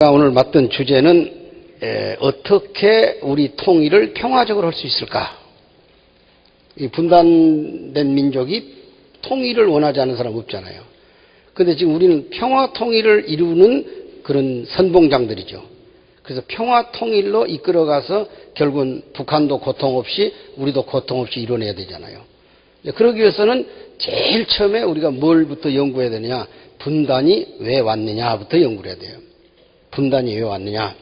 오늘 맡은 주제는 어떻게 우리 통일을 평화적으로 할 수 있을까? 이 분단된 민족이 통일을 원하지 않는 사람 없잖아요. 그런데 지금 우리는 평화 통일을 이루는 그런 선봉장들이죠. 그래서 평화 통일로 이끌어가서 결국은 북한도 고통 없이 우리도 고통 없이 이뤄내야 되잖아요. 그러기 위해서는 제일 처음에 우리가 뭘부터 연구해야 되느냐? 분단이 왜 왔느냐부터 연구를 해야 돼요. 분단이 왜 왔느냐?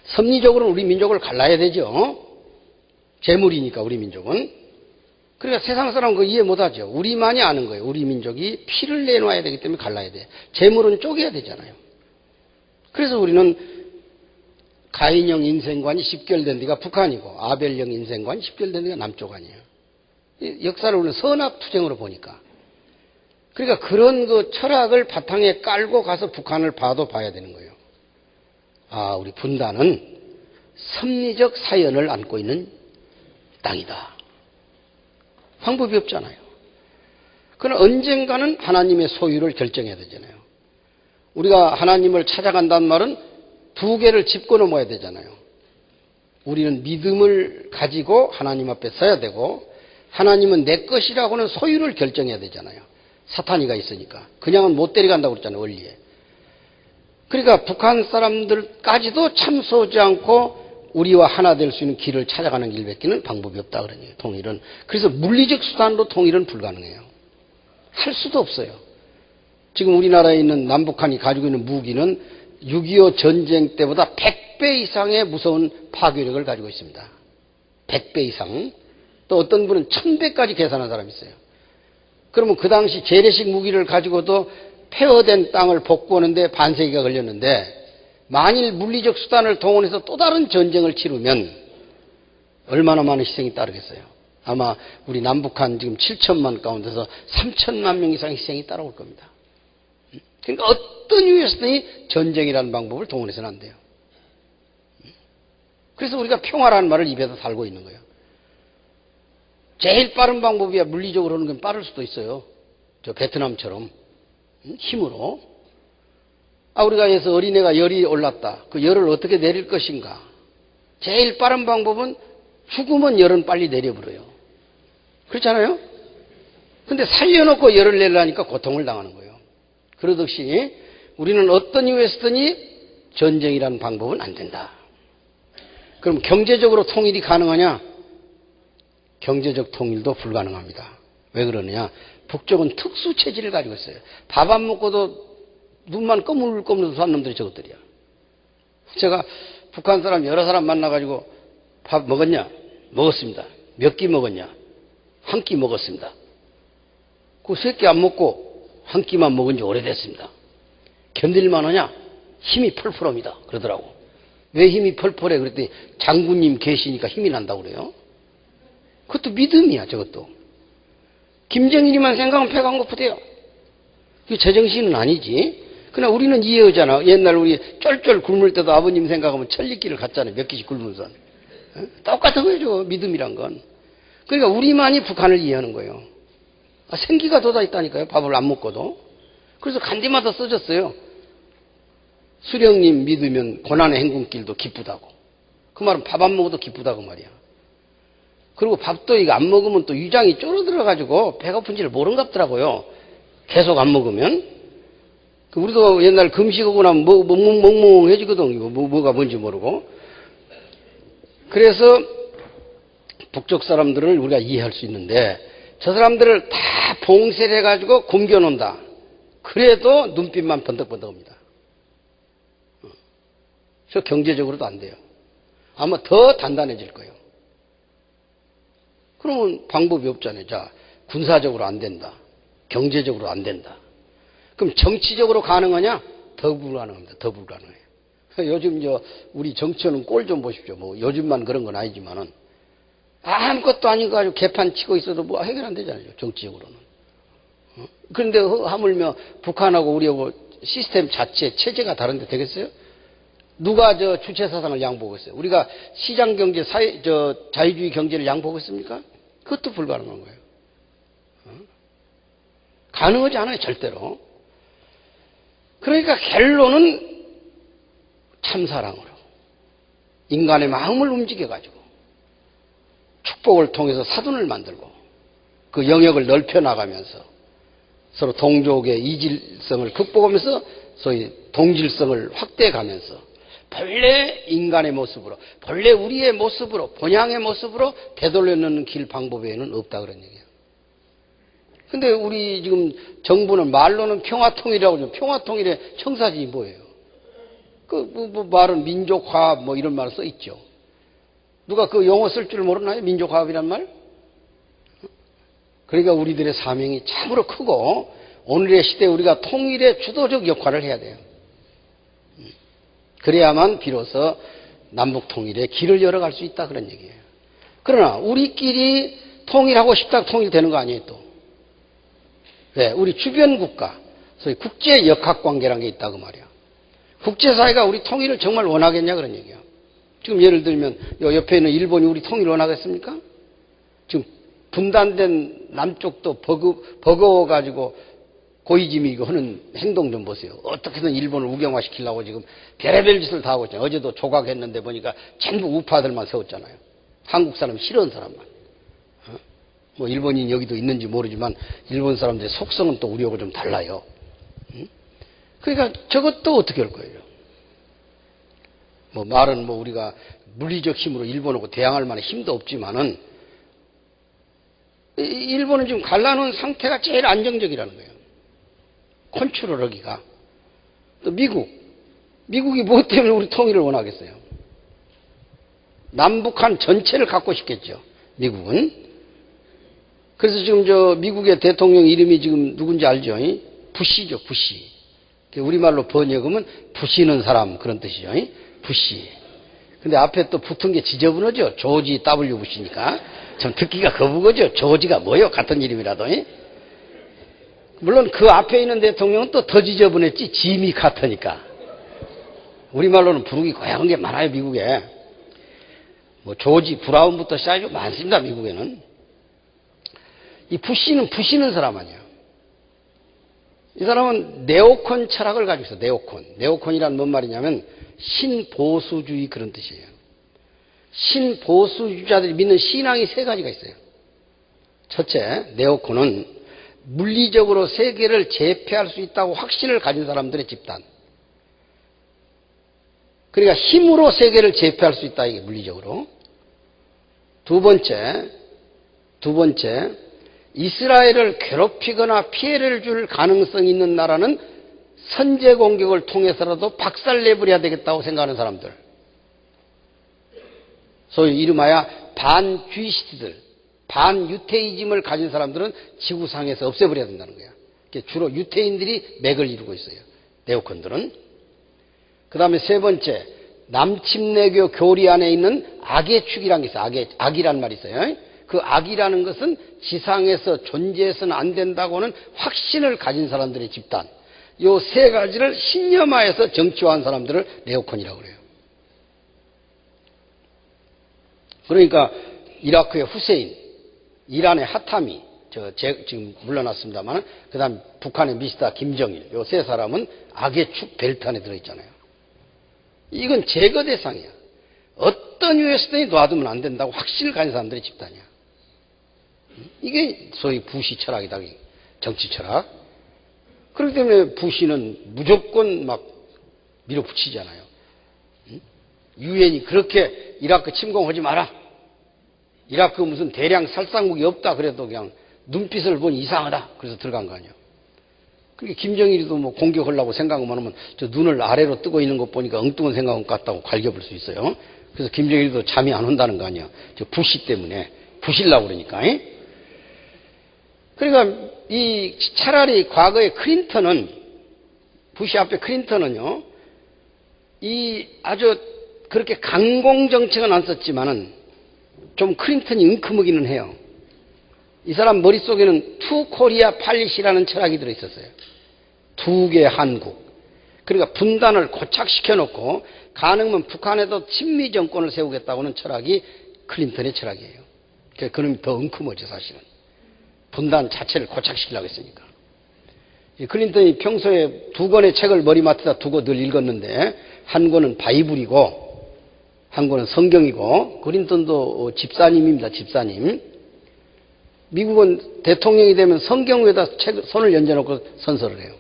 섭리적으로는 우리 민족을 갈라야 되죠. 재물이니까 우리 민족은. 그러니까 세상 사람은 그거 이해 못하죠. 우리만이 아는 거예요. 우리 민족이 피를 내놔야 되기 때문에 갈라야 돼. 재물은 쪼개야 되잖아요. 그래서 우리는 가인형 인생관이 집결된 데가 북한이고 아벨형 인생관이 집결된 데가 남쪽 아니에요. 역사를 우리는 선악투쟁으로 보니까. 그러니까 그런 그 철학을 바탕에 깔고 가서 북한을 봐도 봐야 되는 거예요. 아, 우리 분단은 섭리적 사연을 안고 있는 땅이다. 방법이 없잖아요. 그러나 언젠가는 하나님의 소유를 결정해야 되잖아요. 우리가 하나님을 찾아간다는 말은 두 개를 짚고 넘어야 되잖아요. 우리는 믿음을 가지고 하나님 앞에 서야 되고 하나님은 내 것이라고는 소유를 결정해야 되잖아요. 사탄이가 있으니까. 그냥은 못 데려간다고 그랬잖아요, 원리에. 그러니까 북한 사람들까지도 참소하지 않고 우리와 하나 될 수 있는 길을 찾아가는 길밖에는 방법이 없다 그러네요, 통일은. 그래서 물리적 수단으로 통일은 불가능해요. 할 수도 없어요. 지금 우리나라에 있는 남북한이 가지고 있는 무기는 6.25 전쟁 때보다 100배 이상의 무서운 파괴력을 가지고 있습니다. 100배 이상. 또 어떤 분은 1000배까지 계산한 사람이 있어요. 그러면 그 당시 재래식 무기를 가지고도 폐허된 땅을 복구하는데 반세기가 걸렸는데 만일 물리적 수단을 동원해서 또 다른 전쟁을 치르면 얼마나 많은 희생이 따르겠어요. 아마 우리 남북한 지금 7천만 가운데서 3천만 명 이상의 희생이 따라올 겁니다. 그러니까 어떤 이유에서든지 전쟁이라는 방법을 동원해서는 안 돼요. 그래서 우리가 평화라는 말을 입에다 달고 있는 거예요. 제일 빠른 방법이야. 물리적으로 하는 건 빠를 수도 있어요. 저 베트남처럼 힘으로. 우리가 해서 어린애가 열이 올랐다. 그 열을 어떻게 내릴 것인가. 제일 빠른 방법은 죽으면 열은 빨리 내려버려요. 그렇잖아요? 근데 살려놓고 열을 내려니까 고통을 당하는 거예요. 그러듯이 우리는 어떤 이유에서든지 전쟁이라는 방법은 안 된다. 그럼 경제적으로 통일이 가능하냐? 경제적 통일도 불가능합니다. 왜 그러느냐? 북쪽은 특수 체질을 가지고 있어요. 밥 안 먹고도 눈만 꺼물꺼물면서 산 놈들이 저것들이야. 제가 북한 사람 여러 사람 만나가지고 밥 먹었냐? 먹었습니다. 몇 끼 먹었냐? 한 끼 먹었습니다. 그 세 끼 안 먹고 한 끼만 먹은 지 오래됐습니다. 견딜만 하냐? 힘이 펄펄합니다. 그러더라고. 왜 힘이 펄펄해? 그랬더니 장군님 계시니까 힘이 난다고 그래요. 그것도 믿음이야, 저것도. 김정일이만 생각하면 배가 안 고프대요. 이게 제정신은 아니지. 그러나 우리는 이해하잖아. 옛날 우리 쫄쫄 굶을 때도 아버님 생각하면 천리길을 갔잖아요. 몇 끼씩 굶으면서. 똑같은 거죠, 믿음이란 건. 그러니까 우리만이 북한을 이해하는 거예요. 생기가 돋아있다니까요, 밥을 안 먹고도. 그래서 간디마다 써졌어요. 수령님 믿으면 고난의 행군길도 기쁘다고. 그 말은 밥 안 먹어도 기쁘다고 말이야. 그리고 밥도 이거 안 먹으면 또 위장이 쫄아들어가지고 배고픈지를 모른갑더라고요. 계속 안 먹으면. 우리도 옛날 금식하고 나면 멍멍해지거든. 이거 뭐가 뭔지 모르고. 그래서 북쪽 사람들을 우리가 이해할 수 있는데 저 사람들을 다 봉쇄를 해가지고 굶겨놓는다. 그래도 눈빛만 번덕번덕합니다. 저 경제적으로도 안 돼요. 아마 더 단단해질 거예요. 그러면 방법이 없잖아요. 자, 군사적으로 안 된다. 경제적으로 안 된다. 그럼 정치적으로 가능하냐? 더 불가능합니다. 더 불가능해요. 요즘 우리 정치원은 꼴 좀 보십시오. 뭐 요즘만 그런 건 아니지만은 아무것도 아닌 거 가지고 개판 치고 있어도 뭐 해결 안 되잖아요. 정치적으로는. 그런데 하물며 북한하고 우리하고 시스템 자체 체제가 다른데 되겠어요? 누가 주체 사상을 양보하고 있어요? 우리가 시장 경제, 자유주의 경제를 양보하고 있습니까? 그것도 불가능한 거예요. 가능하지 않아요, 절대로. 그러니까 결론은 참사랑으로 인간의 마음을 움직여가지고 축복을 통해서 사돈을 만들고 그 영역을 넓혀나가면서 서로 동족의 이질성을 극복하면서 소위 동질성을 확대해가면서 본래 인간의 모습으로, 본래 우리의 모습으로, 본향의 모습으로 되돌려놓는 길 방법에는 없다 그런 얘기예요. 근데 우리 지금 정부는 말로는 평화통일이라고 하죠. 평화통일의 청사진이 뭐예요? 그 말은 민족화합 뭐 이런 말 써 있죠. 누가 그 용어 쓸 줄 모르나요? 민족화합이란 말? 그러니까 우리들의 사명이 참으로 크고 오늘의 시대에 우리가 통일의 주도적 역할을 해야 돼요. 그래야만 비로소 남북 통일의 길을 열어갈 수 있다 그런 얘기예요. 그러나 우리끼리 통일하고 싶다고 통일되는 거 아니에요 또. 왜? 우리 주변 국가, 소위 국제 역학관계라는 게 있다고 말이야. 국제사회가 우리 통일을 정말 원하겠냐 그런 얘기야. 지금 예를 들면 옆에 있는 일본이 우리 통일 원하겠습니까? 지금 분단된 남쪽도 버거워가지고 고이즈미 이거 하는 행동 좀 보세요. 어떻게든 일본을 우경화시키려고 지금 별의별 짓을 다 하고 있잖아요. 어제도 조각했는데 보니까 전부 우파들만 세웠잖아요. 한국 사람 싫어하는 사람만. 뭐 일본인 여기도 있는지 모르지만 일본 사람들의 속성은 또 우리하고 좀 달라요. 그러니까 저것도 어떻게 할 거예요? 뭐 말은 뭐 우리가 물리적 힘으로 일본하고 대항할 만한 힘도 없지만은 일본은 지금 갈라놓은 상태가 제일 안정적이라는 거예요. 컨트롤하기가. 또 미국이 무엇 때문에 우리 통일을 원하겠어요? 남북한 전체를 갖고 싶겠죠. 미국은. 그래서 지금 저 미국의 대통령 이름이 지금 누군지 알죠? 부시죠, 부시. 우리말로 번역하면 부시는 사람 그런 뜻이죠. 부시. 근데 앞에 또 붙은 게 지저분하죠. 조지 W 부시니까. 좀 듣기가 거북하죠. 조지가 뭐요? 같은 이름이라도. 물론 그 앞에 있는 대통령은 또 더 지저분했지. 지미 카터니까. 우리말로는 부르기 고약한 게 많아요, 미국에. 뭐 조지 브라운부터 시작해서 많습니다, 미국에는. 이 부시는 부시는 사람 아니야. 이 사람은 네오콘 철학을 가지고 있어. 네오콘이란 뭔 말이냐면 신보수주의 그런 뜻이에요. 신보수주자들이 믿는 신앙이 세 가지가 있어요. 첫째, 네오콘은 물리적으로 세계를 제패할 수 있다고 확신을 가진 사람들의 집단. 그러니까 힘으로 세계를 제패할 수 있다, 이게 물리적으로. 두 번째, 이스라엘을 괴롭히거나 피해를 줄 가능성이 있는 나라는 선제 공격을 통해서라도 박살내버려야 되겠다고 생각하는 사람들. 소위 이름하여 반주이시트들, 반유태이즘을 가진 사람들은 지구상에서 없애버려야 된다는 거야. 주로 유태인들이 맥을 이루고 있어요. 네오콘들은. 그 다음에 세 번째, 남침내교 교리 안에 있는 악의 축이라는 게 있어요. 악이라는 말이 있어요. 그 악이라는 것은 지상에서 존재해서는 안 된다고는 확신을 가진 사람들의 집단. 요 세 가지를 신념하에서 정치화한 사람들을 네오콘이라고 그래요. 그러니까 이라크의 후세인, 이란의 하타미, 지금 물러났습니다만, 그 다음 북한의 미스터 김정일, 요 세 사람은 악의 축 벨트 안에 들어있잖아요. 이건 제거 대상이야. 어떤 유에서든지 놔두면 안 된다고 확신을 가진 사람들의 집단이야. 이게 소위 부시 철학이다. 정치 철학. 그렇기 때문에 부시는 무조건 막 밀어붙이잖아요. 유엔이 그렇게 이라크 침공하지 마라. 이라크 무슨 대량 살상무기 없다 그래도 그냥 눈빛을 보니 이상하다. 그래서 들어간 거 아니에요. 그러니까 김정일이도 뭐 공격하려고 생각만 하면 저 눈을 아래로 뜨고 있는 것 보니까 엉뚱한 생각 같다고 갈겨볼 수 있어요. 그래서 김정일도 잠이 안 온다는 거 아니에요. 저 부시 때문에. 부시려고 그러니까. 그러니까 이 차라리 과거의 클린턴은, 부시 앞에 클린턴은요, 이 아주 그렇게 강공 정책은 안 썼지만은 좀 클린턴이 은큼하기는 해요. 이 사람 머릿속에는 투 코리아 팔리시라는 철학이 들어있었어요. 두 개 한국. 그러니까 분단을 고착시켜 놓고 가능하면 북한에도 친미 정권을 세우겠다고는 철학이 클린턴의 철학이에요. 그러니까 그놈이 더 은큼하죠, 사실은. 분단 자체를 고착시키려고 했으니까. 클린턴이 평소에 두 권의 책을 머리맡에다 두고 늘 읽었는데 한 권은 바이블이고 한 권은 성경이고 클린턴도 집사님입니다. 집사님. 미국은 대통령이 되면 성경 위에다 손을 얹어놓고 선서를 해요.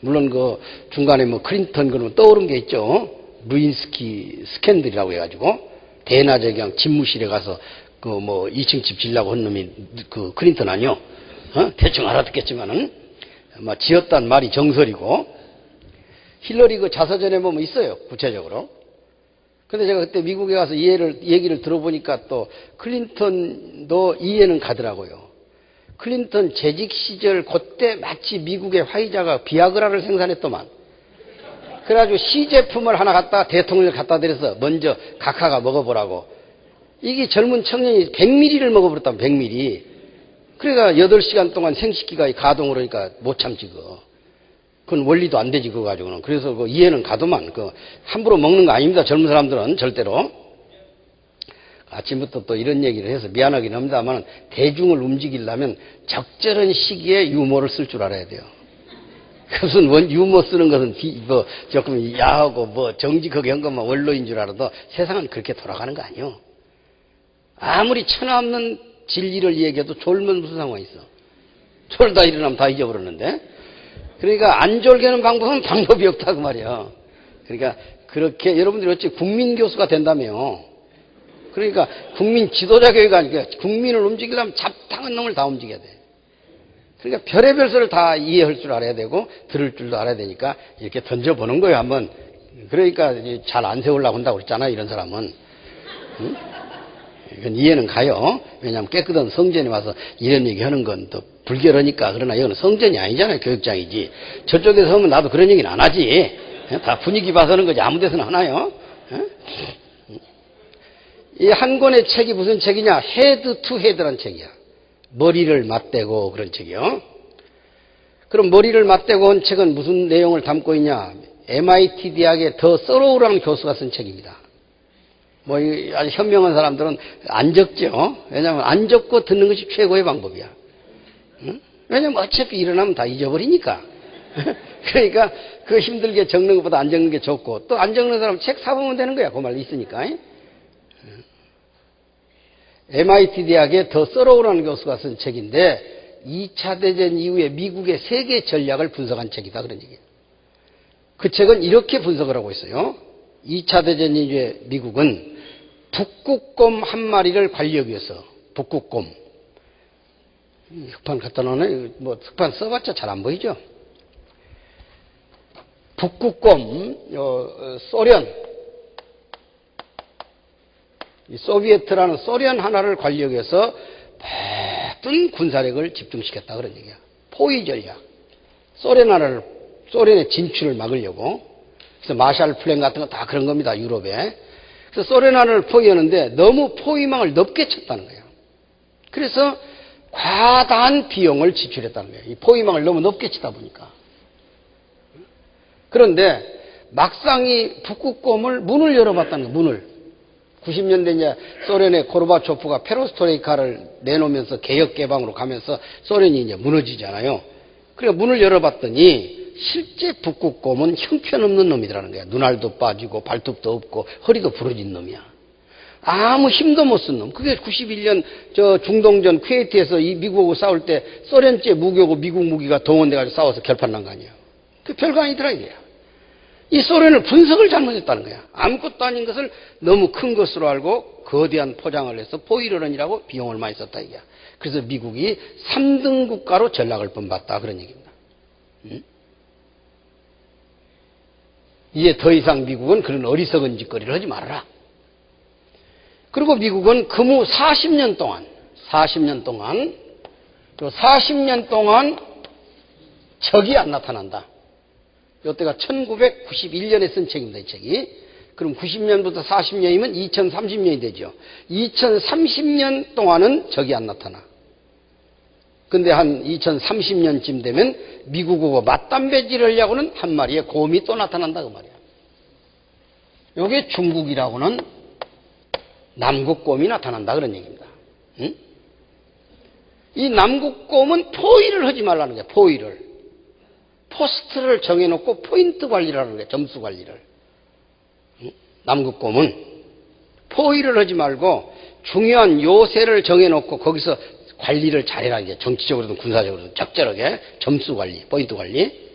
물론 그 중간에 뭐 클린턴 그러면 떠오른 게 있죠. 루인스키 스캔들이라고 해가지고 대낮에 그냥 집무실에 가서 그 뭐 2층 집 지려고 한 놈이 그 클린턴 아니요? 대충 알아듣겠지만은 막 지었단 말이 정설이고 힐러리 그 자서전에 보면 있어요. 구체적으로. 근데 제가 그때 미국에 가서 얘기를 들어보니까 또 클린턴도 이해는 가더라고요. 클린턴 재직 시절 그때 마치 미국의 화이자가 비아그라를 생산했더만. 그래가지고 시제품을 하나 갖다가 대통령을 갖다 드려서 먼저 각하가 먹어보라고. 이게 젊은 청년이 100ml를 먹어버렸다면 100ml. 그러니까 8시간 동안 생식기가 가동을 하니까 못 참지 그거. 그건 원리도 안 되지 그거 가지고는. 그래서 그 이해는 가도만 그 함부로 먹는 거 아닙니다. 젊은 사람들은 절대로. 아침부터 또 이런 얘기를 해서 미안하긴 합니다만 대중을 움직이려면 적절한 시기에 유머를 쓸 줄 알아야 돼요. 무슨 유머 쓰는 것은 뭐 조금 야하고 뭐 정직하게 한 것만 원로인 줄 알아도 세상은 그렇게 돌아가는 거 아니요. 아무리 천하없는 진리를 얘기해도 졸면 무슨 상관이 있어. 졸다 일어나면 다 잊어버렸는데. 그러니까 안 졸게 하는 방법은 방법이 없다고 말이야. 그러니까 그렇게 여러분들이 어찌 국민교수가 된다며. 그러니까 국민 지도자 교육이 아니라 국민을 움직이려면 잡탕한 놈을 다 움직여야 돼. 그러니까 별의별 소리를 다 이해할 줄 알아야 되고 들을 줄도 알아야 되니까 이렇게 던져보는 거예요 한번. 그러니까 잘 안 세우려고 한다고 그랬잖아 이런 사람은. 응? 이건 이해는 가요. 왜냐하면 깨끗한 성전에 와서 이런 얘기 하는 건 또 불결하니까. 그러나 이거는 성전이 아니잖아요. 교육장이지. 저쪽에서 하면 나도 그런 얘기는 안 하지. 다 분위기 봐서 하는 거지. 아무 데서나 하나요? 이 한 권의 책이 무슨 책이냐? 헤드 투 헤드란 책이야. 머리를 맞대고 그런 책이요. 그럼 머리를 맞대고 온 책은 무슨 내용을 담고 있냐? MIT 대학의 더 서로우라는 교수가 쓴 책입니다. 뭐 아주 현명한 사람들은 안 적죠. 왜냐하면 안 적고 듣는 것이 최고의 방법이야. 응? 왜냐하면 어차피 일어나면 다 잊어버리니까. 그러니까 그 힘들게 적는 것보다 안 적는 게 좋고 또 안 적는 사람 책 사보면 되는 거야. 그 말 있으니까. MIT 대학의 더 서로우라는 교수가 쓴 책인데 2차 대전 이후에 미국의 세계 전략을 분석한 책이다. 그런 얘기예요. 그 책은 이렇게 분석을 하고 있어요. 2차 대전 이후에 미국은 북극곰 한 마리를 관리하기 위해서 북극곰 흑판 갖다 놓네. 뭐 흑판 써봤자 잘 안 보이죠. 북극곰 소련 이 소비에트라는 소련 하나를 관리하기 위해서 모든 군사력을 집중시켰다 그런 얘기야. 포위 전략. 소련의 진출을 막으려고. 그래서 마샬 플랜 같은 거 다 그런 겁니다. 유럽에. 그래서 소련 하나를 포위하는데 너무 포위망을 넓게 쳤다는 거예요. 그래서 과다한 비용을 지출했다는 거예요. 이 포위망을 너무 높게 치다 보니까. 그런데 막상 이 북극곰을 문을 열어봤다는 거예요. 문을. 90년대 이제 소련의 고르바초프가 페로스토레이카를 내놓으면서 개혁 개방으로 가면서 소련이 이제 무너지잖아요. 그러니까 문을 열어봤더니 실제 북극곰은 형편없는 놈이라는 거야. 눈알도 빠지고 발톱도 없고 허리도 부러진 놈이야. 아무 힘도 못 쓴 놈. 그게 91년 저 중동전 쿠웨이트에서 이 미국하고 싸울 때 소련제 무기하고 미국 무기가 동원돼가지고 싸워서 결판난 거 아니에요. 그 별거 아니더라 이게야. 이 소련을 분석을 잘못했다는 거야. 아무것도 아닌 것을 너무 큰 것으로 알고 거대한 포장을 해서 포위를 하느라고 비용을 많이 썼다 이게야. 그래서 미국이 3등 국가로 전락을 본받다 그런 얘기입니다. 이제 더 이상 미국은 그런 어리석은 짓거리를 하지 말아라. 그리고 미국은 그무 40년 동안 적이 안 나타난다. 이때가 1991년에 쓴 책입니다. 이 책이. 그럼 90년부터 40년이면 2030년이 되죠. 2030년 동안은 적이 안 나타나. 근데 한 2030년쯤 되면 미국하고 맞담배질을 하려고는 한 마리의 곰이 또 나타난다 그 말이야. 요게 중국이라고는 남극곰이 나타난다 그런 얘기입니다. 응? 이 남극곰은 포위를 하지 말라는 거야. 포위를. 포스트를 정해놓고 포인트 관리를 하는 거야. 점수 관리를. 남극곰은 포위를 하지 말고 중요한 요새를 정해놓고 거기서 관리를 잘해라. 이게 정치적으로든 군사적으로든 적절하게 점수 관리, 포인트 관리.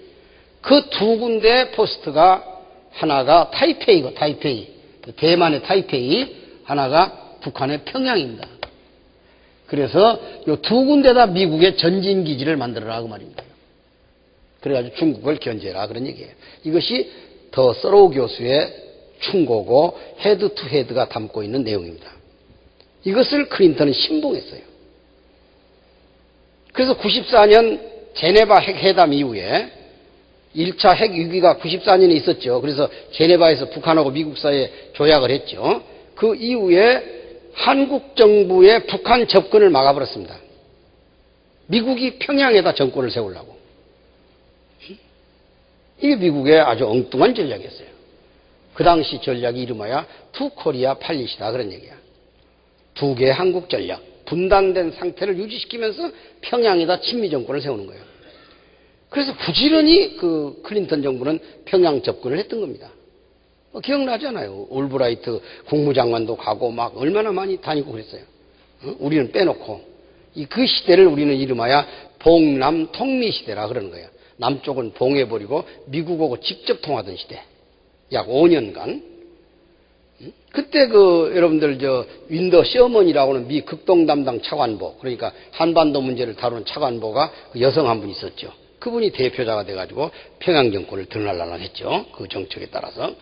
그 두 군데 포스트가 하나가 타이페이고 타이페이, 대만의 타이페이, 하나가 북한의 평양입니다. 그래서 이 두 군데다 미국의 전진 기지를 만들어라 그 말입니다. 그래가지고 중국을 견제해라 그런 얘기예요. 이것이 더 서로우 교수의 충고고 헤드 투 헤드가 담고 있는 내용입니다. 이것을 클린턴은 신봉했어요. 그래서 94년 제네바 핵회담 이후에 1차 핵 위기가 94년에 있었죠. 그래서 제네바에서 북한하고 미국 사이에 조약을 했죠. 그 이후에 한국 정부의 북한 접근을 막아버렸습니다. 미국이 평양에다 정권을 세우려고. 이게 미국의 아주 엉뚱한 전략이었어요. 그 당시 전략이 이름하여 투 코리아 팔릿이다 그런 얘기야. 두 개의 한국 전략, 분단된 상태를 유지시키면서 평양에다 친미 정권을 세우는 거예요. 그래서 부지런히 그 클린턴 정부는 평양 접근을 했던 겁니다. 기억나잖아요. 올브라이트 국무장관도 가고 막 얼마나 많이 다니고 그랬어요. 우리는 빼놓고. 그 시대를 우리는 이름하여 봉남 통미 시대라 그러는 거예요. 남쪽은 봉해버리고 미국하고 직접 통하던 시대. 약 5년간. 그때 여러분들 윈더 셔먼이라고는 미 극동 담당 차관보, 그러니까 한반도 문제를 다루는 차관보가 여성 한 분 있었죠. 그분이 대표자가 돼가지고 평양 정권을 들날라랑했죠. 그 정책에 따라서.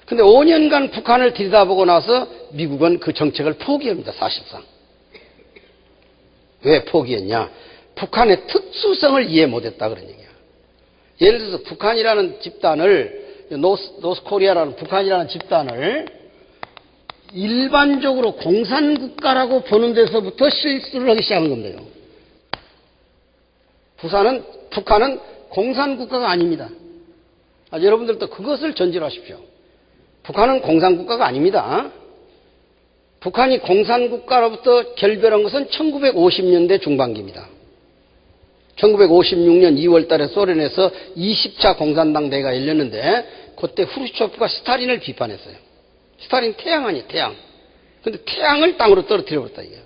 근데 5년간 북한을 들여다보고 나서 미국은 그 정책을 포기합니다. 사실상. 왜 포기했냐? 북한의 특수성을 이해 못했다 그런 얘기야. 예를 들어서 북한이라는 집단을 노스코리아라는 북한이라는 집단을 일반적으로 공산국가라고 보는 데서부터 실수를 하기 시작한 겁니다. 북한은 공산국가가 아닙니다. 여러분들도 그것을 전제하십시오. 북한은 공산국가가 아닙니다. 북한이 공산국가로부터 결별한 것은 1950년대 중반기입니다. 1956년 2월 달에 소련에서 20차 공산당 대회가 열렸는데 그때 후르쇼프가 스탈린을 비판했어요. 스탈린 태양 아니에요, 태양. 근데 태양을 땅으로 떨어뜨려버렸다 이게.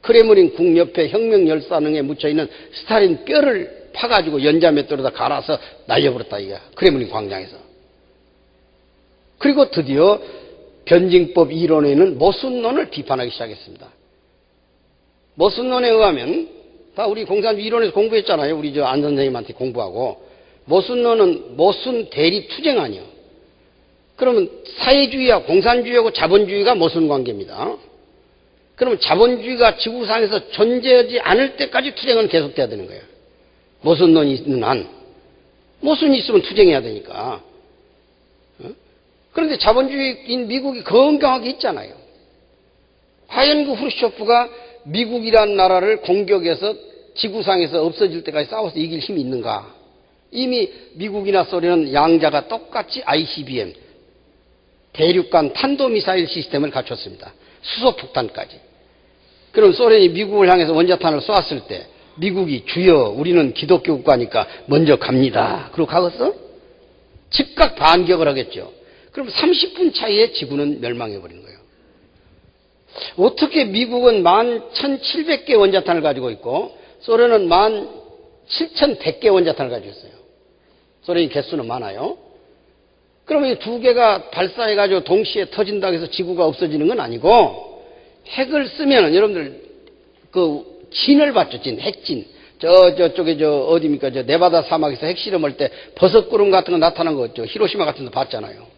크레므린 궁 옆에 혁명열사능에 묻혀있는 스탈린 뼈를 파가지고 연자맷돌에다 갈아서 날려버렸다 이게. 크레므린 광장에서. 그리고 드디어 변증법 이론에는 모순론을 비판하기 시작했습니다. 모순론에 의하면 다 우리 공산주의 이론에서 공부했잖아요. 우리 안 선생님한테 공부하고. 모순론은 모순 대립 투쟁 아니요. 그러면 사회주의와 공산주의하고 자본주의가 모순 관계입니다. 그러면 자본주의가 지구상에서 존재하지 않을 때까지 투쟁은 계속돼야 되는 거예요. 모순론이 있는 한. 모순이 있으면 투쟁해야 되니까. 그런데 자본주의인 미국이 건강하게 있잖아요. 과연 그 후르쇼프가 미국이란 나라를 공격해서 지구상에서 없어질 때까지 싸워서 이길 힘이 있는가? 이미 미국이나 소련은 양자가 똑같이 ICBM, 대륙간 탄도미사일 시스템을 갖췄습니다. 수소폭탄까지. 그럼 소련이 미국을 향해서 원자탄을 쏘았을 때 미국이 주여 우리는 기독교 국가니까 먼저 갑니다. 그러고 가겠어? 즉각 반격을 하겠죠. 그럼 30분 차이에 지구는 멸망해버린 거예요. 어떻게 미국은 11,700개 원자탄을 가지고 있고 소련은 17,100개 원자탄을 가지고 있어요. 소련이 개수는 많아요. 그러면 이 두 개가 발사해가지고 동시에 터진다고 해서 지구가 없어지는 건 아니고 핵을 쓰면은 여러분들 그 진을 봤죠, 진, 핵진. 저쪽에 어디입니까? 네바다 사막에서 핵실험할 때 버섯구름 같은 거 나타난 거 있죠. 히로시마 같은 거 봤잖아요.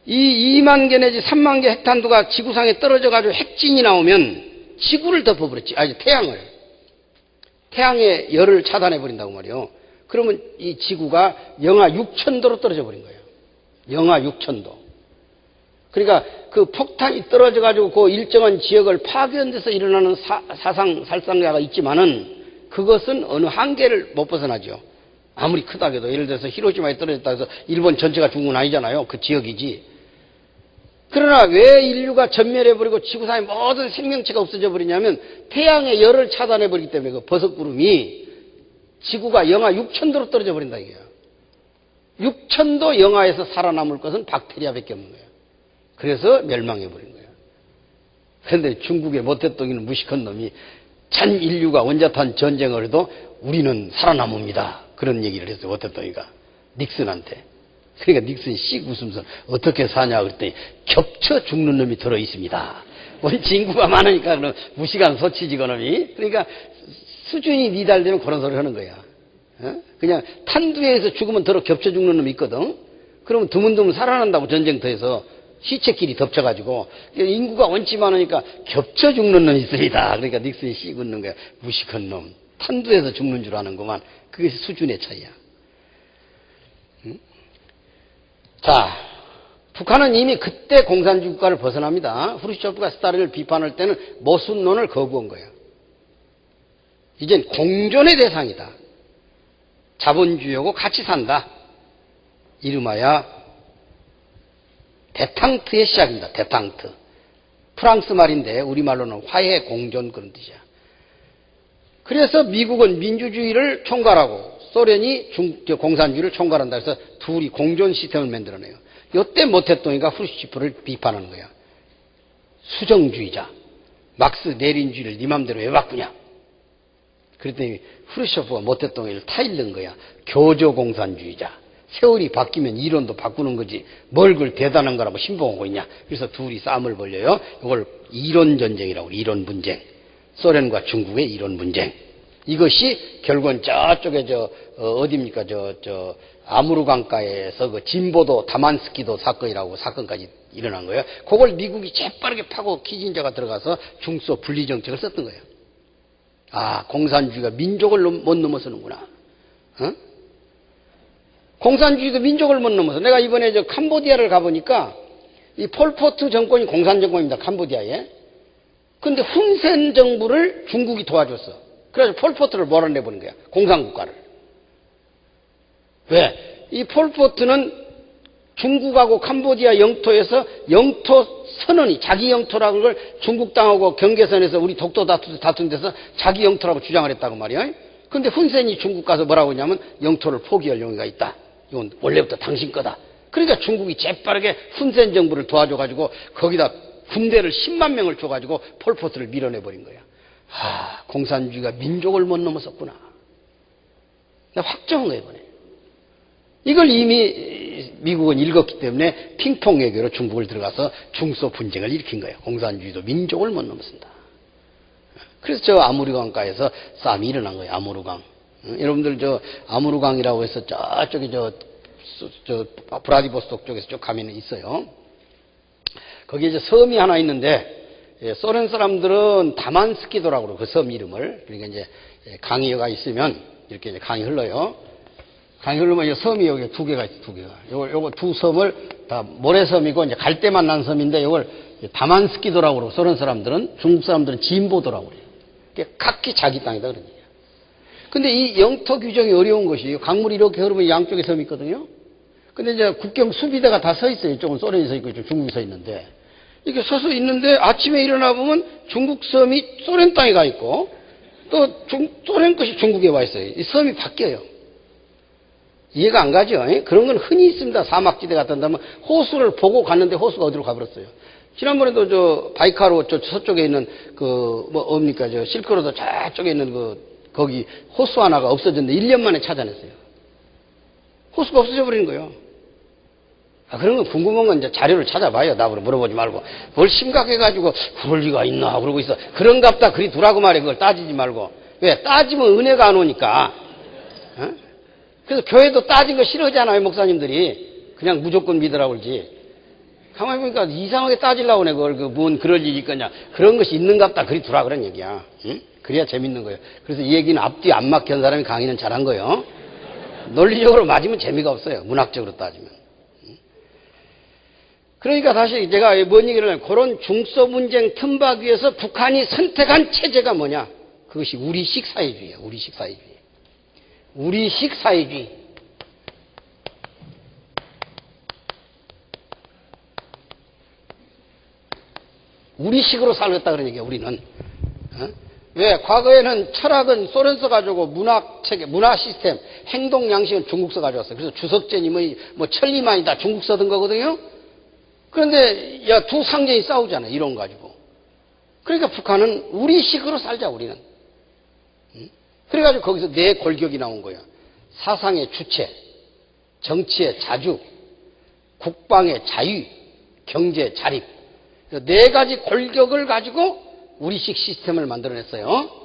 이 2만 개 내지 3만 개 핵탄두가 지구상에 떨어져가지고 핵진이 나오면 지구를 덮어버렸지. 태양을. 태양의 열을 차단해버린다고 말이에요. 그러면 이 지구가 영하 6,000도로 떨어져 버린 거예요. 영하 6,000도. 그러니까 그 폭탄이 떨어져가지고 그 일정한 지역을 파괴한 데서 일어나는 살상자가 있지만은 그것은 어느 한계를 못 벗어나죠. 아무리 크다 해도 예를 들어서 히로시마에 떨어졌다 해서 일본 전체가 죽은 건 아니잖아요. 그 지역이지. 그러나 왜 인류가 전멸해버리고 지구상의 모든 생명체가 없어져 버리냐면 태양의 열을 차단해버리기 때문에 그 버섯구름이 지구가 영하 6,000도로 떨어져 버린다 이게요. 6천도 영하에서 살아남을 것은 박테리아밖에 없는 거예요. 그래서 멸망해버린 거예요. 그런데 중국의 모태똥이는 무식한 놈이 전 인류가 원자탄 전쟁을 해도 우리는 살아남습니다. 그런 얘기를 했어요. 모태똥이가 닉슨한테. 그러니까 닉슨이 씩 웃으면서 어떻게 사냐 그랬더니 겹쳐 죽는 놈이 들어있습니다. 원체 인구가 많으니까 그런 무식한 소치지 그놈이. 그러니까 수준이 미달되면 그런 소리 하는 거야. 그냥 탄두에서 죽으면 더러 겹쳐 죽는 놈이 있거든. 그러면 드문드문 살아난다고 전쟁터에서 시체끼리 덮쳐가지고 인구가 원치 많으니까 겹쳐 죽는 놈이 있습니다. 그러니까 닉슨이 씩 웃는 거야. 무식한 놈. 탄두에서 죽는 줄 아는구만. 그게 수준의 차이야. 자, 북한은 이미 그때 공산주의 국가를 벗어납니다. 후르시초프가 스탈린을 비판할 때는 모순론을 거부한 거예요. 이젠 공존의 대상이다. 자본주의하고 같이 산다. 이름하여 대탕트의 시작입니다. 대탕트. 프랑스 말인데 우리말로는 화해 공존 그런 뜻이야. 그래서 미국은 민주주의를 총괄하고 소련이 공산주의를 총괄한다. 그래서 둘이 공존 시스템을 만들어내요. 이때 모태똥이가 후르시초프를 비판하는 거야. 수정주의자. 막스 레닌주의를 네 맘대로 왜 바꾸냐. 그랬더니 후르시초프가 모태똥이를 타일른 거야. 교조공산주의자. 세월이 바뀌면 이론도 바꾸는 거지. 뭘 그걸 대단한 거라고 신봉하고 있냐. 그래서 둘이 싸움을 벌려요. 이걸 이론전쟁이라고. 이론분쟁. 소련과 중국의 이론분쟁. 이것이 결국은 저쪽에 어디입니까? 아무르강가에서 그 진보도 다만스키도 사건이라고 사건까지 일어난 거예요. 그걸 미국이 재빠르게 파고 키진저가 들어가서 중소 분리 정책을 썼던 거예요. 아, 공산주의가 민족을 못 넘어서는구나. 어? 공산주의도 민족을 못 넘어서. 내가 이번에 캄보디아를 가보니까 이 폴포트 정권이 공산 정권입니다. 캄보디아에. 근데 훈센 정부를 중국이 도와줬어. 그래서 폴포트를 몰아내버린 거야. 공산국가를. 왜? 이 폴포트는 중국하고 캄보디아 영토에서 영토 선언이 자기 영토라는 걸 중국 땅하고 경계선에서 우리 독도 다툰 데서 자기 영토라고 주장을 했다고 말이야. 근데 훈센이 중국 가서 뭐라고 했냐면 영토를 포기할 용의가 있다. 이건 원래부터 당신 거다. 그러니까 중국이 재빠르게 훈센 정부를 도와줘가지고 거기다 군대를 10만 명을 줘가지고 폴포트를 밀어내버린 거야. 아, 공산주의가 민족을 못 넘어섰구나. 확정한 거예요, 이번에. 이걸 이미 미국은 읽었기 때문에 핑퐁 외교로 중국을 들어가서 중소 분쟁을 일으킨 거예요. 공산주의도 민족을 못 넘어선다. 그래서 저 아무르강가에서 싸움이 일어난 거예요. 아무르강. 여러분들 아무르강이라고 해서 저쪽에 브라디보스톡 쪽에서 쭉 가면 있어요. 거기에 이제 섬이 하나 있는데 소련 사람들은 다만스키도라고 그러고 그 섬 이름을. 그러니까 이제 강이가 있으면 이렇게 이제 강이 흘러요. 강이 흐르면 이 섬이 여기 두 개가 있어, 두 개가. 요거 두 섬을 다 모래섬이고 이제 갈대만 난 섬인데 이걸 다만스키도라고 그러고 소련 사람들은, 중국 사람들은 진보도라고 그래요. 그게 각기 자기 땅이다 그런 얘기야. 근데 이 영토 규정이 어려운 것이 강물이 이렇게 흐르면 양쪽에 섬이 있거든요. 근데 이제 국경 수비대가 다 서 있어요. 이쪽은 소련이 서 있고 이쪽 중국이 서 있는데. 이렇게 서서 있는데 아침에 일어나 보면 중국 섬이 소련 땅에 가 있고 또 소련 것이 중국에 와 있어요. 이 섬이 바뀌어요. 이해가 안 가죠? 그런 건 흔히 있습니다. 사막지대 같은 데면 호수를 보고 갔는데 호수가 어디로 가버렸어요. 지난번에도 바이카로 서쪽에 있는 뭡니까? 실크로드 저쪽에 있는 거기 호수 하나가 없어졌는데 1년 만에 찾아냈어요. 호수가 없어져 버리는 거예요. 그런 거 궁금한 건 이제 자료를 찾아봐요. 나보고 물어보지 말고. 뭘 심각해가지고 그럴 리가 있나 그러고 있어. 그런갑다 그리 두라고 말해. 그걸 따지지 말고. 왜? 따지면 은혜가 안 오니까. 어? 그래서 교회도 따진 거 싫어하잖아요. 목사님들이. 그냥 무조건 믿으라고 그러지. 가만히 보니까 이상하게 따지려고 하네. 그걸 뭔 그럴 일이 있겠냐. 그런 것이 있는갑다 그리 두라 그런 얘기야. 응? 그래야 재밌는 거예요. 그래서 이 얘기는 앞뒤 안 막힌 사람이 강의는 잘한 거예요. 논리적으로 맞으면 재미가 없어요. 문학적으로 따지면. 그러니까 다시 제가 뭔 얘기를 하냐면 그런 중소분쟁 틈바귀 위에서 북한이 선택한 체제가 뭐냐. 그것이 우리식 사회주의예요. 우리식 사회주의. 우리식 사회주의. 우리식으로 살겠다 그런 얘기예요. 우리는. 왜? 과거에는 철학은 소련서 가지고 문학 체계, 문화 시스템, 행동 양식은 중국서 가져왔어요. 그래서 주석제님의 뭐 천리만이다 중국서 든 거거든요. 그런데 야 두 상제이 싸우잖아요. 이런 거 가지고. 그러니까 북한은 우리식으로 살자 우리는. 그래가지고 거기서 네 골격이 나온 거야. 사상의 주체, 정치의 자주, 국방의 자유, 경제 자립. 네 가지 골격을 가지고 우리식 시스템을 만들어냈어요.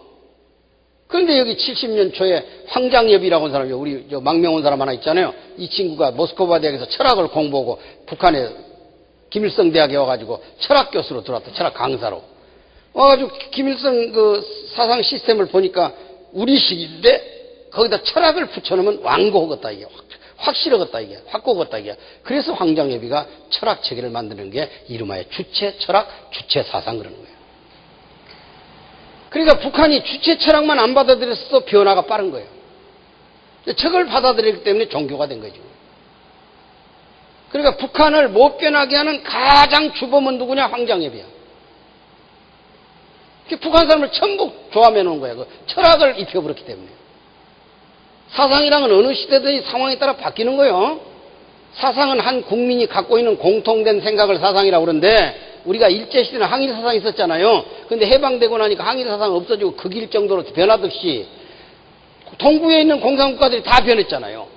그런데 여기 70년 초에 황장엽이라고 하는 사람이 우리 저 망명 온 사람 하나 있잖아요. 이 친구가 모스크바 대학에서 철학을 공부하고 북한에 김일성 대학에 와가지고 철학 교수로 들어왔다. 철학 강사로. 와가지고 김일성 그 사상 시스템을 보니까 우리식인데 거기다 철학을 붙여놓으면 완고하겠다 이게. 확실하겠다 이게. 확고하겠다 이게. 그래서 황장엽이가 철학 체계를 만드는 게 이름하여 주체 철학, 주체 사상 그러는 거예요. 그러니까 북한이 주체 철학만 안 받아들였어도 변화가 빠른 거예요. 저걸 받아들였기 때문에 종교가 된 거죠. 그러니까 북한을 못 변하게 하는 가장 주범은 누구냐? 황장엽이야. 북한 사람을 전부 조합해 놓은 거야. 그 철학을 입혀버렸기 때문에. 사상이랑은 어느 시대든지 상황에 따라 바뀌는 거예요. 사상은 한 국민이 갖고 있는 공통된 생각을 사상이라고 그러는데 우리가 일제시대는 항일사상이 있었잖아요. 근데 해방되고 나니까 항일사상은 없어지고 극일 정도로 변하듯이 동구에 있는 공산국가들이 다 변했잖아요.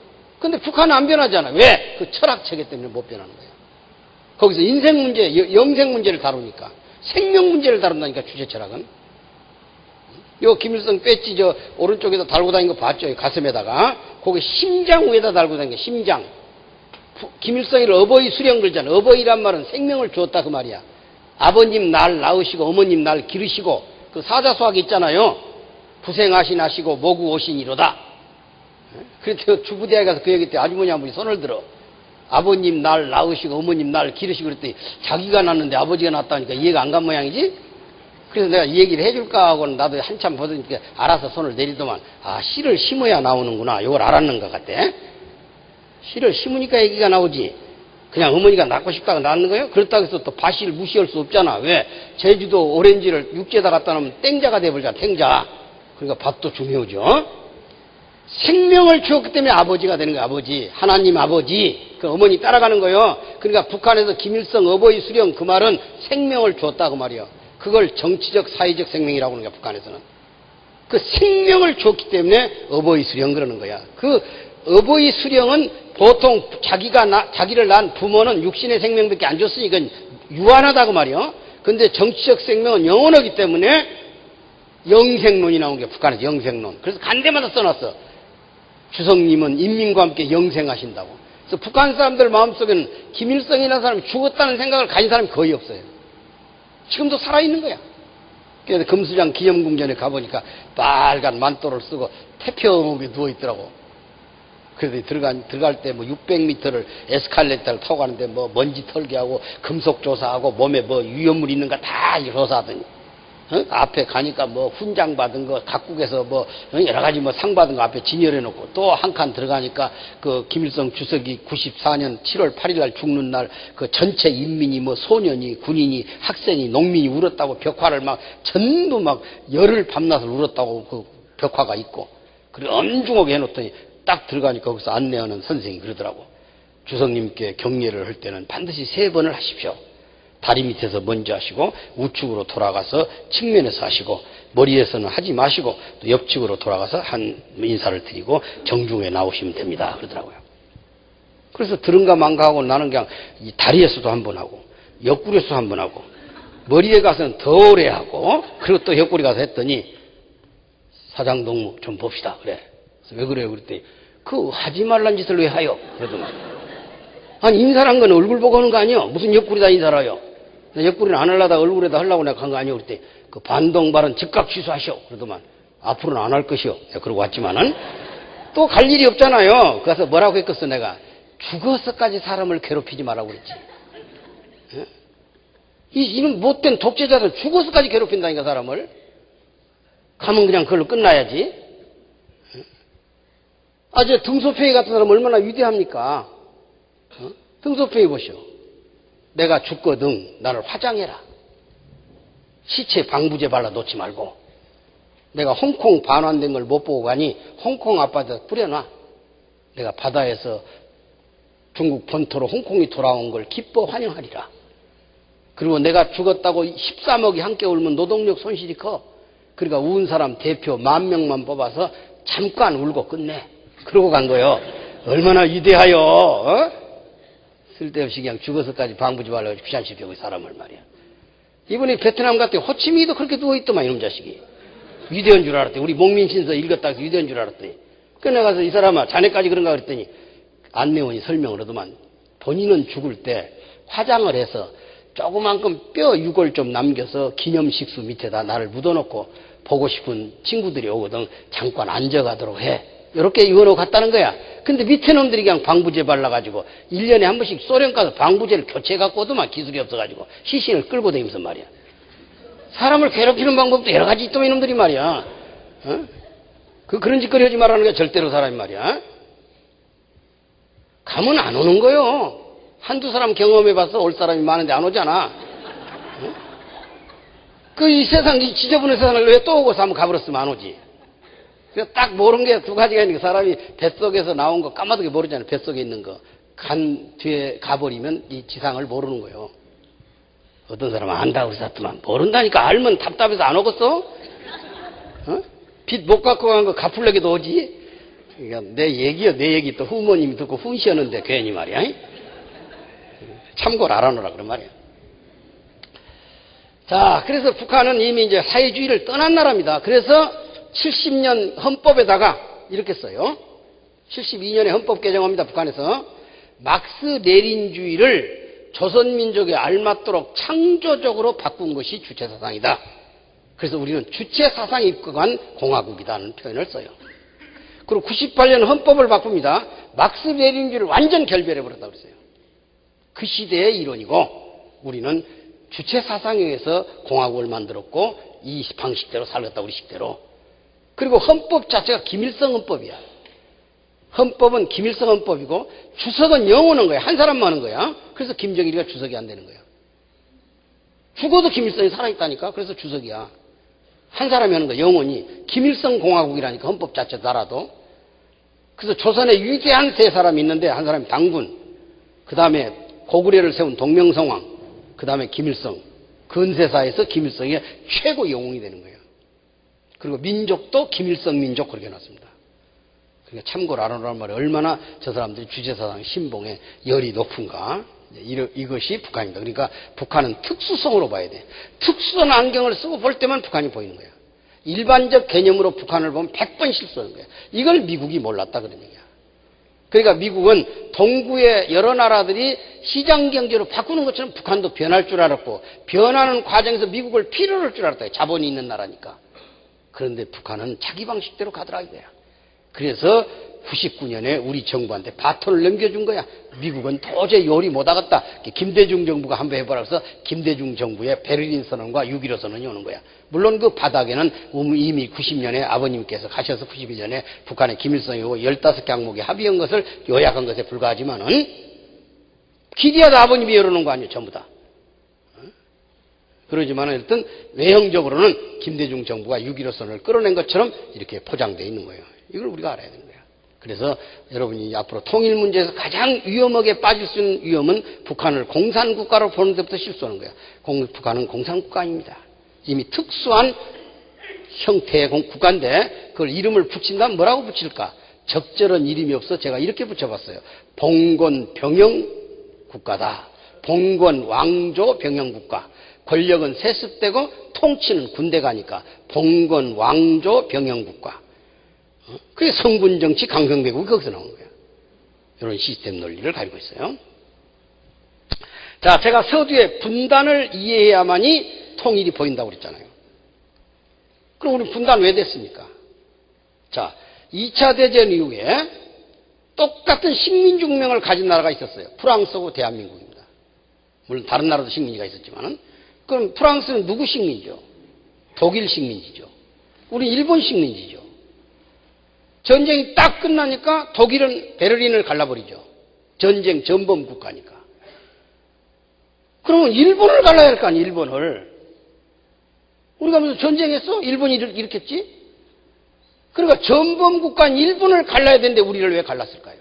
근데 북한은 안 변하잖아요. 왜? 그 철학체계 때문에 못 변하는 거예요. 거기서 인생 문제, 영생 문제를 다루니까. 생명 문제를 다룬다니까, 주제철학은. 요 김일성 배지 저 오른쪽에다 달고 다니는 거 봤죠? 가슴에다가. 거기 심장 위에다 달고 다니는 거, 심장. 김일성이를 어버이 수령 걸잖아. 어버이란 말은 생명을 주었다 그 말이야. 아버님 날 낳으시고 어머님 날 기르시고 그 사자수학이 있잖아요. 부생하시나시고 모구 오시니로다. 그래서 주부대학에 가서 그 얘기 때 아주머니 한 분이 손을 들어. 아버님 날 낳으시고 어머님 날 기르시고 그랬더니 자기가 낳았는데 아버지가 낳았다니까 이해가 안 간 모양이지? 그래서 내가 이 얘기를 해줄까 하고는 나도 한참 보더니까 알아서 손을 내리더만 아 씨를 심어야 나오는구나. 이걸 알았는 것 같아. 씨를 심으니까 얘기가 나오지. 그냥 어머니가 낳고 싶다고 낳는 거예요? 그렇다고 해서 또 밭씨를 무시할 수 없잖아. 왜? 제주도 오렌지를 육지에다 갖다 놓으면 땡자가 돼버리잖아. 땡자. 그러니까 밭도 중요하죠. 생명을 주었기 때문에 아버지가 되는 거야. 아버지. 하나님 아버지. 그 어머니 따라가는 거예요. 그러니까 북한에서 김일성 어버이 수령 그 말은 생명을 주었다고 말이에요. 그걸 정치적 사회적 생명이라고 하는 거야. 북한에서는. 그 생명을 주었기 때문에 어버이 수령 그러는 거야. 그 어버이 수령은 보통 자기를 낳은 부모는 육신의 생명밖에 안 줬으니 이건 유한하다고 말이요. 근데 정치적 생명은 영원하기 때문에 영생론이 나온 게 북한에서 영생론. 그래서 간대마다 써놨어. 주석님은 인민과 함께 영생하신다고. 그래서 북한 사람들 마음속에는 김일성이라는 사람이 죽었다는 생각을 가진 사람이 거의 없어요. 지금도 살아있는 거야. 그래서 금수장 기념궁전에 가보니까 빨간 만도를 쓰고 태평하게 누워있더라고. 그래서 들어갈 때 뭐 600m를 에스컬레이터를 타고 가는데 뭐 먼지 털게 하고 금속 조사하고 몸에 뭐 위험물 있는가 다 조사하더니 앞에 가니까 뭐 훈장 받은 거 각국에서 뭐 여러 가지 뭐 상 받은 거 앞에 진열해 놓고 또 한 칸 들어가니까 그 김일성 주석이 94년 7월 8일 날 죽는 날 그 전체 인민이 뭐 소년이 군인이 학생이 농민이 울었다고 벽화를 막 전부 막 열흘 밤낮을 울었다고 그 벽화가 있고 그리고 엄중하게 해놓더니 딱 들어가니까 거기서 안내하는 선생이 그러더라고. 주석님께 경례를 할 때는 반드시 3번을 하십시오. 다리 밑에서 먼저 하시고 우측으로 돌아가서 측면에서 하시고 머리에서는 하지 마시고 또 옆측으로 돌아가서 한 인사를 드리고 정중에 나오시면 됩니다. 그러더라고요. 그래서 들은가 만가 하고 나는 그냥 이 다리에서도 한 번 하고 옆구리에서도 한 번 하고 머리에 가서는 더 오래 하고 그리고 또 옆구리 가서 했더니 사장동무 좀 봅시다. 그래. 왜 그래요? 그랬더니 그 하지 말란 짓을 왜 하요? 그러더만. 아니 인사란 건 얼굴 보고 하는 거 아니요? 무슨 옆구리다 인사를 하요? 옆구리는 안 하려다 얼굴에다 하려고 내가 간 거 아니요? 그랬더니 그 반동 발언 즉각 취소하시오. 그러더만. 앞으로는 안 할 것이요. 내가 그러고 왔지만은 또 갈 일이 없잖아요. 그래서 뭐라고 했겠어 내가. 죽어서까지 사람을 괴롭히지 말라고 그랬지. 예? 이런 못된 독재자들 죽어서까지 괴롭힌다니까 사람을. 가면 그냥 그걸로 끝나야지. 저 등소평이 같은 사람 얼마나 위대합니까? 등소평이 보시오. 내가 죽거든 나를 화장해라. 시체 방부제 발라 놓지 말고. 내가 홍콩 반환된 걸 못 보고 가니 홍콩 아파트에 뿌려놔. 내가 바다에서 중국 본토로 홍콩이 돌아온 걸 기뻐 환영하리라. 그리고 내가 죽었다고 13억이 함께 울면 노동력 손실이 커. 그러니까 운 사람 대표 10,000명만 뽑아서 잠깐 울고 끝내. 그러고 간 거요. 얼마나 위대하여. 어? 쓸데없이 그냥 죽어서까지 방부지 말라고 귀찮게 그 사람을 말이야. 이번에 베트남 갔더니 호치민도 그렇게 누워있더만 이놈 자식이. 위대한 줄 알았더니 우리 목민신서 읽었다 해서 위대한 줄 알았더니 끝나가서 이 사람아 자네까지 그런가 그랬더니 안내원이 설명을 하더만 본인은 죽을 때 화장을 해서 조그만큼 뼈 유골 좀 남겨서 기념식수 밑에다 나를 묻어놓고 보고 싶은 친구들이 오거든 잠깐 앉아가도록 해. 이렇게 이거로 갔다는 거야. 근데 밑에 놈들이 그냥 방부제 발라가지고 1년에 한 번씩 소련 가서 방부제를 교체해갖고 오더만 기술이 없어가지고 시신을 끌고 다니면서 말이야. 사람을 괴롭히는 방법도 여러 가지 있더만 이놈들이 말이야. 어? 그런 짓거리 하지 말라는 거야. 절대로 사람이 말이야. 가면 안 오는 거요. 한두 사람 경험해봐서 올 사람이 많은데 안 오잖아. 어? 이 세상, 이 지저분한 세상을 왜 또 오고서 한번 가버렸으면 안 오지. 그래서 딱 모르는 게 두 가지가 있는 게 사람이 뱃속에서 나온 거 까마득하게 모르잖아요. 뱃속에 있는 거. 간 뒤에 가버리면 이 지상을 모르는 거예요. 어떤 사람은 안다고 그랬더만 모른다니까. 알면 답답해서 안 오겠어? 어? 빚 못 갖고 간 거 갚으려고도 오지? 그러니까 내 얘기 또 후모님이 듣고 훈시하는데 괜히 말이야. 참고를 알아놓으라 그런 말이야. 자, 그래서 북한은 이미 이제 사회주의를 떠난 나라입니다. 그래서 70년 헌법에다가 이렇게 써요. 72년에 헌법 개정합니다. 북한에서 막스 레닌주의를 조선민족에 알맞도록 창조적으로 바꾼 것이 주체사상이다. 그래서 우리는 주체사상에 입각한 공화국이라는 표현을 써요. 그리고 98년 헌법을 바꿉니다. 막스 레닌주의를 완전 결별해버렸다고 그랬어요. 그 시대의 이론이고 우리는 주체사상에 의해서 공화국을 만들었고 이 방식대로 살겠다 우리 식대로. 그리고 헌법 자체가 김일성 헌법이야. 헌법은 김일성 헌법이고 주석은 영원한 거야. 한 사람만 하는 거야. 그래서 김정일이가 주석이 안 되는 거야. 죽어도 김일성이 살아있다니까. 그래서 주석이야. 한 사람이 하는 거야. 영원히. 김일성 공화국이라니까 헌법 자체 나라도. 그래서 조선에 위대한 세 사람이 있는데 한 사람이 당군, 그 다음에 고구려를 세운 동명성왕, 그 다음에 김일성. 근세사에서 김일성이 최고 영웅이 되는 거예요. 그리고 민족도 김일성 민족 그렇게 해놨습니다. 그러니까 참고로 알아놓으란 말이에요. 얼마나 저 사람들이 주체사상 신봉에 열이 높은가. 이것이 북한입니다. 그러니까 북한은 특수성으로 봐야 돼. 특수한 안경을 쓰고 볼 때만 북한이 보이는 거야. 일반적 개념으로 북한을 보면 100번 실수하는 거야. 이걸 미국이 몰랐다 그런 얘기야. 그러니까 미국은 동구의 여러 나라들이 시장경제로 바꾸는 것처럼 북한도 변할 줄 알았고 변하는 과정에서 미국을 필요로 할 줄 알았다. 자본이 있는 나라니까. 그런데 북한은 자기 방식대로 가더라 이거야. 그래서 99년에 우리 정부한테 바톤을 넘겨준 거야. 미국은 도저히 요리 못하겠다. 김대중 정부가 한번 해보라 해서 김대중 정부의 베를린 선언과 6.15 선언이 오는 거야. 물론 그 바닥에는 이미 90년에 아버님께서 가셔서 91년에 북한의 김일성이 오고 15개 항목에 합의한 것을 요약한 것에 불과하지만은 기디아도 아버님이 열어놓은 거 아니에요. 전부 다. 그러지만 일단 외형적으로는 김대중 정부가 6.15 선언을 끌어낸 것처럼 이렇게 포장되어 있는 거예요. 이걸 우리가 알아야 되는 거예요. 그래서 여러분이 앞으로 통일 문제에서 가장 위험하게 빠질 수 있는 위험은 북한을 공산국가로 보는 데부터 실수하는 거예요. 북한은 공산국가입니다. 이미 특수한 형태의 국가인데 그걸 이름을 붙인다면 뭐라고 붙일까? 적절한 이름이 없어 제가 이렇게 붙여봤어요. 봉건 병영 국가다. 봉건 왕조 병영 국가. 권력은 세습되고 통치는 군대가 하니까 봉건 왕조 병영 국가. 그게 성군 정치 강성대국이 거기서 나온 거예요. 이런 시스템 논리를 가지고 있어요. 자, 제가 서두의 분단을 이해해야만이 통일이 보인다고 그랬잖아요. 그럼 우리 분단 왜 됐습니까? 자, 2차 대전 이후에 똑같은 식민지국명을 가진 나라가 있었어요. 프랑스하고 대한민국입니다. 물론 다른 나라도 식민지가 있었지만은. 그럼 프랑스는 누구 식민지죠? 독일 식민지죠. 우리 일본 식민지죠. 전쟁이 딱 끝나니까 독일은 베를린을 갈라버리죠. 전쟁 전범 국가니까. 그러면 일본을 갈라야 할 거 아니에요, 일본을. 우리가 무슨 전쟁했어? 일본이 일으켰지? 그러니까 전범 국가인 일본을 갈라야 되는데 우리를 왜 갈랐을까요?